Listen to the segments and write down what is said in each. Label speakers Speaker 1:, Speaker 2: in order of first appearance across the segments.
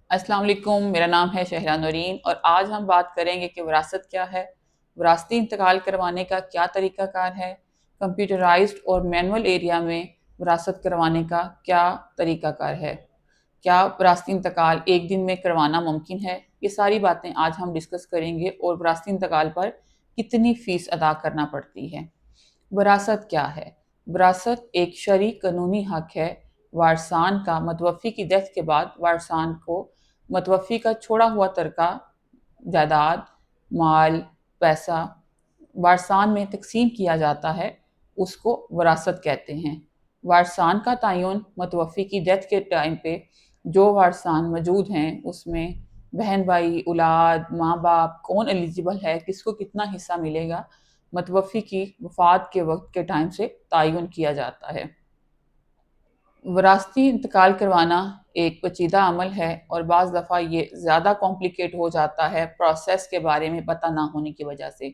Speaker 1: अस्सलाम वालेकुम, मेरा नाम है शहरा नूरीन और आज हम बात करेंगे कि विरासत क्या है, विरासती इंतकाल करवाने का क्या तरीक़ाकार है, कंप्यूटराइज्ड और मैनुअल एरिया में विरासत करवाने का क्या तरीक़ाकार है, क्या विरासती इंतकाल एक दिन में करवाना मुमकिन है। ये सारी बातें आज हम डिस्कस करेंगे और विरासती इंतकाल पर कितनी फ़ीस अदा करना पड़ती है। विरासत क्या है? विरासत एक शरई कानूनी हक है वारसान का मतवफ़ी की डेथ के बाद वारसान को मतवफ़ी का छोड़ा हुआ तरका जायदाद, माल, पैसा वारसान में तक़सीम किया जाता है, उसको विरासत कहते हैं। वारसान का तयन मतवफ़ी की डेथ के टाइम पे जो वारसान मौजूद हैं उसमें बहन भाई, औलाद, माँ बाप कौन एलिजिबल है, किसको कितना हिस्सा मिलेगा, मतवफ़ी की वफ़ात के वक्त के टाइम से तयन किया जाता है। विरासती इंतकाल करवाना एक पेचीदा अमल है और बाज़ दफ़ा ये ज़्यादा कॉम्प्लिकेट हो जाता है प्रोसेस के बारे में पता ना होने की वजह से।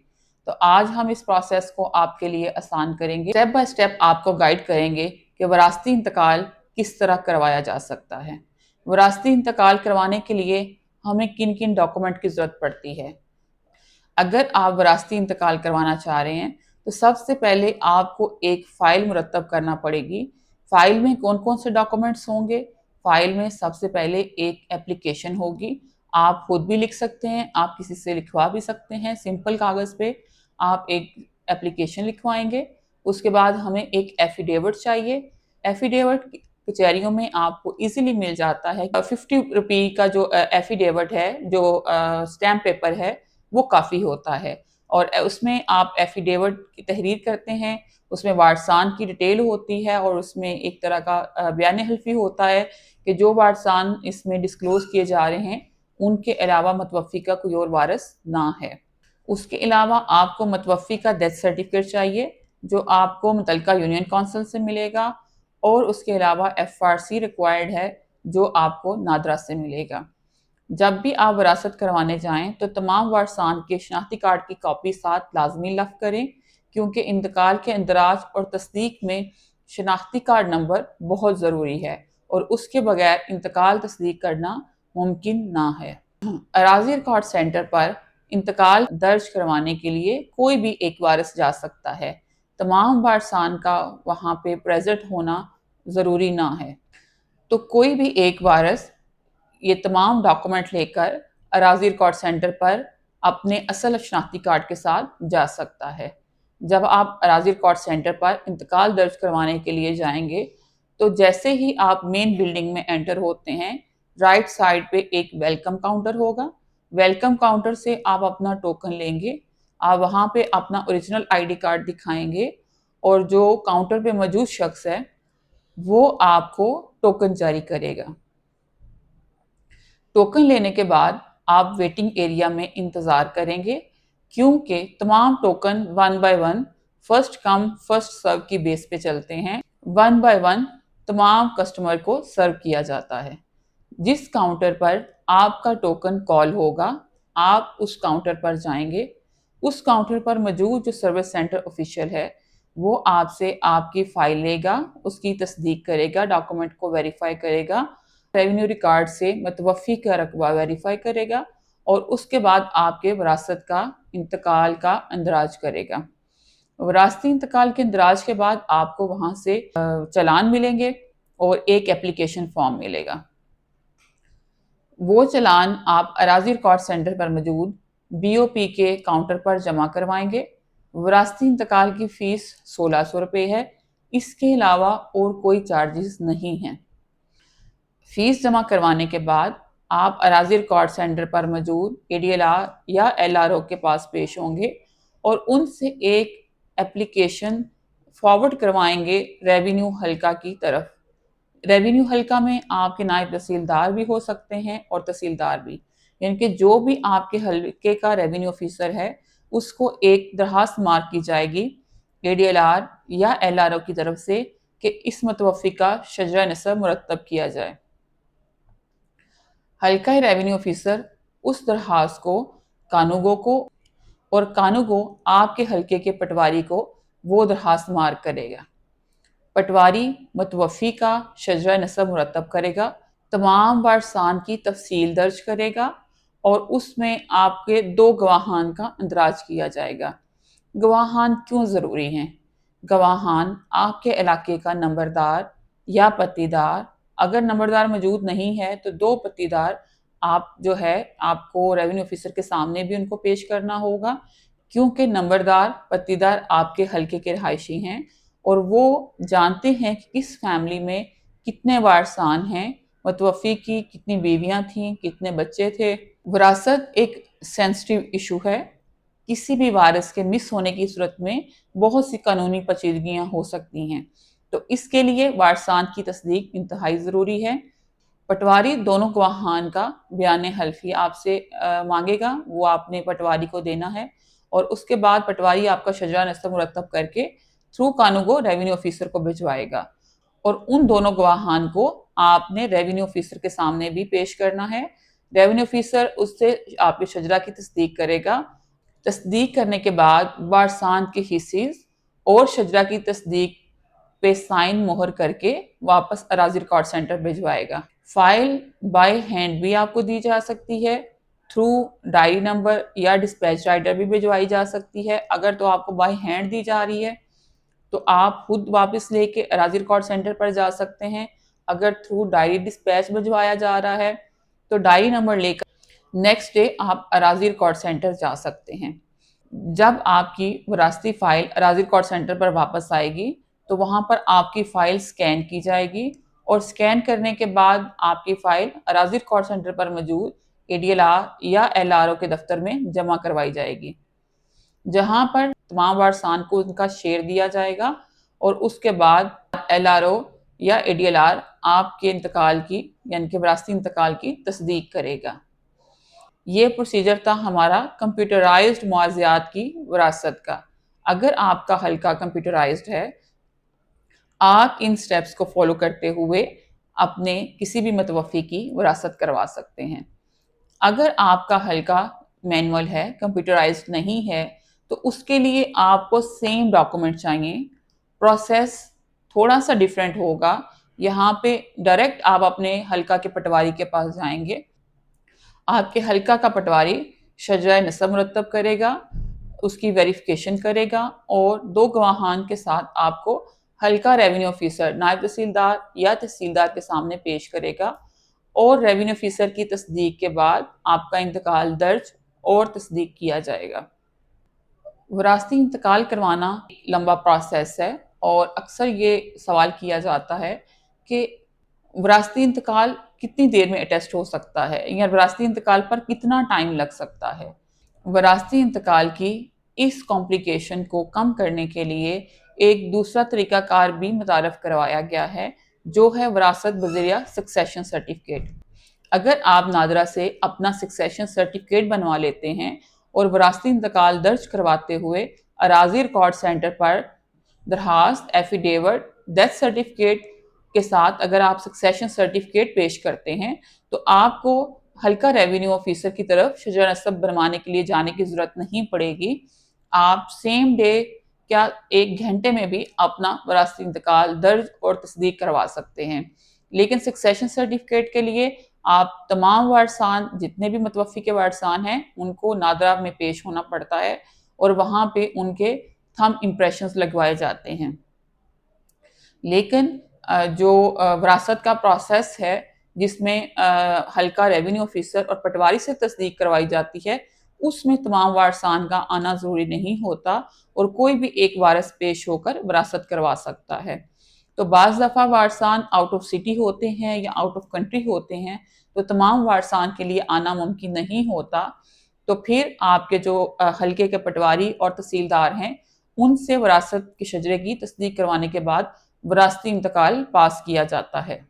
Speaker 1: तो आज हम इस प्रोसेस को आपके लिए आसान करेंगे, स्टेप बाय स्टेप आपको गाइड करेंगे कि विरासती इंतकाल किस तरह करवाया जा सकता है। विरासती इंतकाल करवाने के लिए हमें किन किन डॉक्यूमेंट की ज़रूरत पड़ती है। अगर आप विरासती इंतकाल करवाना चाह रहे हैं तो सबसे पहले आपको एक फ़ाइल मुरतब करना पड़ेगी। फ़ाइल में कौन कौन से डॉक्यूमेंट्स होंगे? फ़ाइल में सबसे पहले एक एप्लीकेशन होगी। आप खुद भी लिख सकते हैं, आप किसी से लिखवा भी सकते हैं। सिंपल कागज़ पे आप एक एप्लीकेशन लिखवाएंगे। उसके बाद हमें एक एफिडेविट चाहिए। एफिडेविट कचहरियों में आपको इजीली मिल जाता है। 50 रुपये का जो एफिडेविट है, जो स्टैम्प पेपर है, वो काफ़ी होता है और उसमें आप एफिडेविट की तहरीर करते हैं। उसमें वारसान की डिटेल होती है और उसमें एक तरह का बयान हल्फी होता है कि जो वारसान इसमें डिस्क्लोज़ किए जा रहे हैं उनके अलावा मतवफ़ी का कोई और वारिस ना है। उसके अलावा आपको मतवफ़ी का डेथ सर्टिफिकेट चाहिए जो आपको मुतल्लिका यूनियन काउंसिल से मिलेगा और उसके अलावा एफआरसी रिक्वायर्ड है जो आपको नादरा से मिलेगा। जब भी आप विरासत करवाने जाएं तो तमाम वारसान के शनाख्ती कार्ड की कॉपी साथ लाजमी लफ़ करें क्योंकि इंतकाल के इंदराज और तस्दीक में शनाख्ती कार्ड नंबर बहुत ज़रूरी है और उसके बगैर इंतकाल तस्दीक करना मुमकिन ना है। अराज़ी रिकॉर्ड सेंटर पर इंतकाल दर्ज करवाने के लिए कोई भी एक वारिस जा सकता है। तमाम वारसान का वहाँ पे प्रेजेंट होना ज़रूरी ना है। तो कोई भी एक वारिस ये तमाम डॉक्यूमेंट लेकर अराज़ी रिकॉर्ड सेंटर पर अपने असल शनाख्ती कार्ड के साथ जा सकता है। जब आप अराज़ी रिकॉर्ड सेंटर पर इंतकाल दर्ज करवाने के लिए जाएंगे तो जैसे ही आप मेन बिल्डिंग में एंटर होते हैं, राइट साइड पे एक वेलकम काउंटर होगा। वेलकम काउंटर से आप अपना टोकन लेंगे। आप वहाँ पे अपना ओरिजिनल आईडी कार्ड दिखाएंगे और जो काउंटर पे मौजूद शख्स है वो आपको टोकन जारी करेगा। टोकन लेने के बाद आप वेटिंग एरिया में इंतज़ार करेंगे क्योंकि तमाम token one by one first come first serve की बेस पे चलते हैं। वन बाय वन तमाम कस्टमर को सर्व किया जाता है। जिस काउंटर पर आपका टोकन कॉल होगा आप उस काउंटर पर जाएंगे। उस काउंटर पर मौजूद जो सर्विस सेंटर ऑफिशियल है वो आपसे आपकी फ़ाइल लेगा, उसकी तस्दीक करेगा, डॉक्यूमेंट को वेरीफाई करेगा, रेवेन्यू रिकॉर्ड से मतवफ़ी का रकबा वेरीफाई करेगा और उसके बाद आपके विरासत का इंतकाल का इंदराज करेगा। विरासती इंतकाल के इंदराज के बाद आपको वहाँ से चालान मिलेंगे और एक एप्लीकेशन फॉर्म मिलेगा। वो चालान आप अराज़ी रिकॉर्ड सेंटर पर मौजूद बीओपी के काउंटर पर जमा करवाएंगे। विरासती इंतकाल की फ़ीस 1600 रुपये है। इसके अलावा और कोई चार्जेस नहीं हैं। फ़ीस जमा करवाने के बाद आप अराज़ी रिकॉर्ड सेंटर पर मौजूद एडीएलआर या एलआरओ के पास पेश होंगे और उनसे एक एप्लीकेशन फॉरवर्ड करवाएंगे रेवेन्यू हल्का की तरफ। रेवेन्यू हल्का में आपके नायब तहसीलदार भी हो सकते हैं और तहसीलदार भी, यानी कि जो भी आपके हल्के का रेवेन्यू ऑफिसर है उसको एक दरखास्त मार्क की जाएगी एडीएलआर या एलआरओ की तरफ से कि इस मतवफ़ी का शजरा नसब मुरतब किया जाए। हल्का रेवेन्यू ऑफिसर उस दरखास्त को कानूगो को और कानूगो आपके हल्के के पटवारी को वो दरखास्त मार्क करेगा। पटवारी मतवफ़ी का शजरा नसब मुरतब करेगा तमाम वारसान की तफसील दर्ज करेगा और उसमें आपके 2 गवाहान का इंदराज किया जाएगा। गवाहान क्यों ज़रूरी हैं? गवाहान आपके इलाके का नंबरदार या पट्टीदार, अगर नंबरदार मौजूद नहीं है तो 2 पट्टीदार आप जो है आपको रेवेन्यू ऑफिसर के सामने भी उनको पेश करना होगा, क्योंकि नंबरदार पट्टीदार आपके हल्के के रहायशी हैं और वो जानते हैं कि किस फैमिली में कितने वारसान हैं, मतवफ़ी की कितनी बीवियां थीं, कितने बच्चे थे। विरासत एक सेंसिटिव इशू है। किसी भी वारिस के मिस होने की सूरत में बहुत सी कानूनी पेचीदगियां हो सकती हैं, तो इसके लिए वारसान की तस्दीक इंतहाई ज़रूरी है। पटवारी दोनों गवाहान का बयान हल्फी आपसे मांगेगा, वो आपने पटवारी को देना है और उसके बाद पटवारी आपका शजरा नस्ब मुरतब करके थ्रू कानूगो रेवेन्यू ऑफिसर को भिजवाएगा और उन दोनों गवाहान को आपने रेवेन्यू ऑफिसर के सामने भी पेश करना है। रेवेन्यू ऑफिसर उससे आपके शजरा की तस्दीक करेगा। तस्दीक करने के बाद वारसान के हिस्सेस और शजरा की तस्दीक पे साइन मोहर करके वापस अराजी रिकॉर्ड सेंटर भिजवाएगा। फाइल बाय हैंड भी आपको दी जा सकती है, थ्रू डायरी नंबर या डिस्पैच राइडर भी भिजवाई जा सकती है। अगर तो आपको बाय हैंड दी जा रही है तो आप खुद वापस लेके अराजी रिकॉर्ड सेंटर पर जा सकते हैं। अगर थ्रू डायरी डिस्पैच भिजवाया जा रहा है तो डायरी नंबर लेकर नेक्स्ट डे आप अराजी रिकॉर्ड सेंटर जा सकते हैं। जब आपकी विरासती फाइल अराजी रिकॉर्ड सेंटर पर वापस आएगी तो वहां पर आपकी फाइल स्कैन की जाएगी और स्कैन करने के बाद आपकी फाइल अराजी रिकॉर्ड सेंटर पर मौजूद ADLR या LRO के दफ्तर में जमा करवाई जाएगी, जहां पर तमाम वारसान को उनका शेयर दिया जाएगा और उसके बाद LRO या ADLR आपके इंतकाल की यानी कि विरासती इंतकाल की तस्दीक करेगा। ये प्रोसीजर था हमारा कंप्यूटराइज्ड मुआवज़ात की विरासत का। अगर आपका हल्का कंप्यूटराइज्ड है, आप इन स्टेप्स को फॉलो करते हुए अपने किसी भी मतवफ़ी की विरासत करवा सकते हैं। अगर आपका हल्का मैनुअल है, कंप्यूटराइज्ड नहीं है, तो उसके लिए आपको सेम डॉक्यूमेंट चाहिए। प्रोसेस थोड़ा सा डिफरेंट होगा। यहाँ पे डायरेक्ट आप अपने हल्का के पटवारी के पास जाएंगे। आपके हल्का का पटवारी शजरा नसब मुरतब करेगा, उसकी वेरिफिकेशन करेगा और 2 गवाहान के साथ आपको हल्का रेवेन्यू ऑफिसर नायब तहसीलदार या तहसीलदार के सामने पेश करेगा और रेवेन्यू ऑफिसर की तस्दीक के बाद आपका इंतकाल दर्ज और तस्दीक किया जाएगा। विरासती इंतकाल करवाना एक लंबा प्रोसेस है और अक्सर ये सवाल किया जाता है कि विरासती इंतकाल कितनी देर में अटेस्ट हो सकता है या विरासती इंतकाल पर कितना टाइम लग सकता है। विरासती इंतकाल की इस कॉम्प्लिकेशन को कम करने के लिए एक दूसरा तरीकाकार भी मुतारफ करवाया गया है, जो है विरासत बज़रिया सक्सेशन सर्टिफिकेट। अगर आप नादरा से अपना सक्सेशन सर्टिफिकेट बनवा लेते हैं और विरासती इंतकाल दर्ज करवाते हुए अराजी रिकॉर्ड सेंटर पर दरखास्त, एफिडेविट, डेथ सर्टिफिकेट के साथ अगर आप सक्सेशन सर्टिफिकेट पेश करते हैं तो आपको हल्का रेवेन्यू ऑफिसर की तरफ शजरा नसब बनवाने के लिए जाने की जरूरत नहीं पड़ेगी। आप सेम डे क्या 1 घंटे में भी अपना विरासती इंतकाल दर्ज और तस्दीक करवा सकते हैं। लेकिन सक्सेशन सर्टिफिकेट के लिए आप तमाम वारसान जितने भी मतवफ़ी के वारसान हैं उनको नादरा में पेश होना पड़ता है और वहाँ पे उनके थंब इम्प्रेशंस लगवाए जाते हैं। लेकिन जो विरासत का प्रोसेस है जिसमें हल्का रेवेन्यू ऑफिसर और पटवारी से तस्दीक करवाई जाती है, उसमें तमाम वारसान का आना ज़रूरी नहीं होता और कोई भी एक वारिस पेश होकर विरासत करवा सकता है। तो बाज़ दफ़ा वारसान आउट ऑफ सिटी होते हैं या आउट ऑफ कंट्री होते हैं, तो तमाम वारसान के लिए आना मुमकिन नहीं होता। तो फिर आपके जो हल्के के पटवारी और तहसीलदार हैं, उनसे विरासत के शजरे की तस्दीक करवाने के बाद विरासती इंतकाल पास किया जाता है।